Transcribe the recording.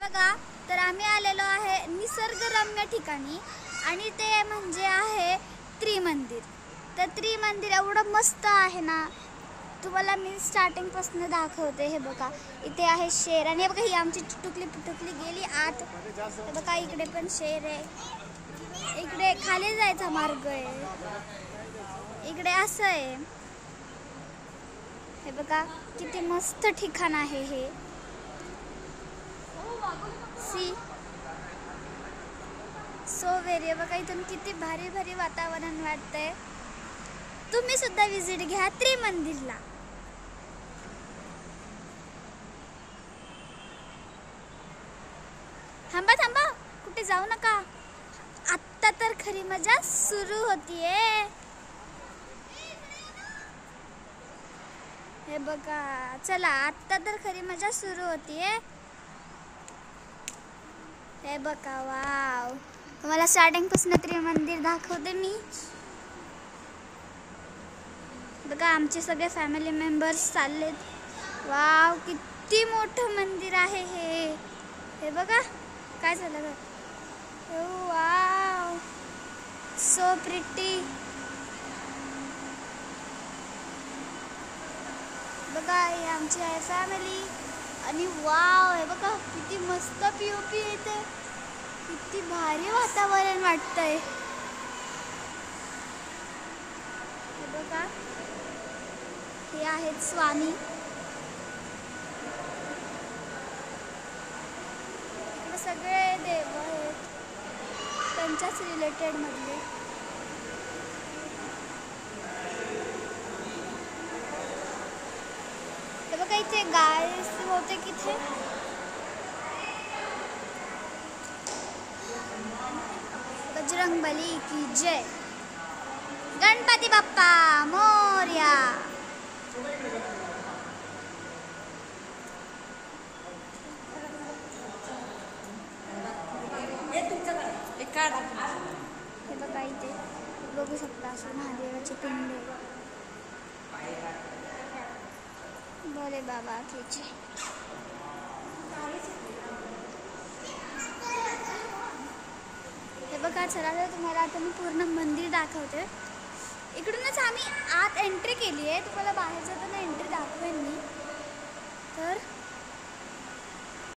बघा, तर आम्ही आलेलो आहे निसर्गरम्य ठिकाणी आणि ते म्हणजे आहे त्रिमंदिर. तर त्रिमंदिर एवढं मस्त आहे ना, तुम्हाला मी स्टार्टिंगपासून दाखवते. हे बघा, इथे आहे शेर आणि हे बघा ही आमची टुकली गेली आत. हे बघा इकडे पण शेर आहे, इकडे खाली जायचा मार्ग आहे, इकडे असं आहे. हे बघा किती मस्त ठिकाण आहे हे. See so very. बघा इथून किती भारी भारी वातावरण वाटतंय. तुम्ही सुद्धा विजिट घ्या त्रिमंदिरला. थांबा थांबा, कुठे जाऊ नका, आत्ता तर खरी मजा सुरू होतीये. हे बघा, चला आत्ता तर खरी मजा सुरू होतीये. हे बघा, वाव, तुम्हाला स्टार्टिंग पासून त्रिमंदिर दाखवते मी. बघा आमचे सगळे फॅमिली मेंबर्स चाललेत. वाव, किती मोठं मंदिर आहे हे. हे बघा काय झालं. Wow, so pretty. बघा हे आमची आहे फॅमिली आणि वाव, हे बघा किती मस्त पीओपी येते, किती भारी वातावरण वाटतंय. हे बघा हे आहेत स्वामी. इकडे सगळे देव आहेत त्यांच्याच रिलेटेड मधले. हे बघा इथे गाय होते किथे. बजरंगबली की जय. गणपती बाप्पा मोरया. हे बघा इथे बघू शकता असं महादेवाची पिंड आहे. बोले बाबा की जय. हे बघा, चला तर तुम्हाला आता मी पूर्ण मंदिर दाखवते. इकडूनच आम्ही आत एंट्री केली आहे. तुम्हाला बाहेर जाताना एंट्री दाखवेन मी. तर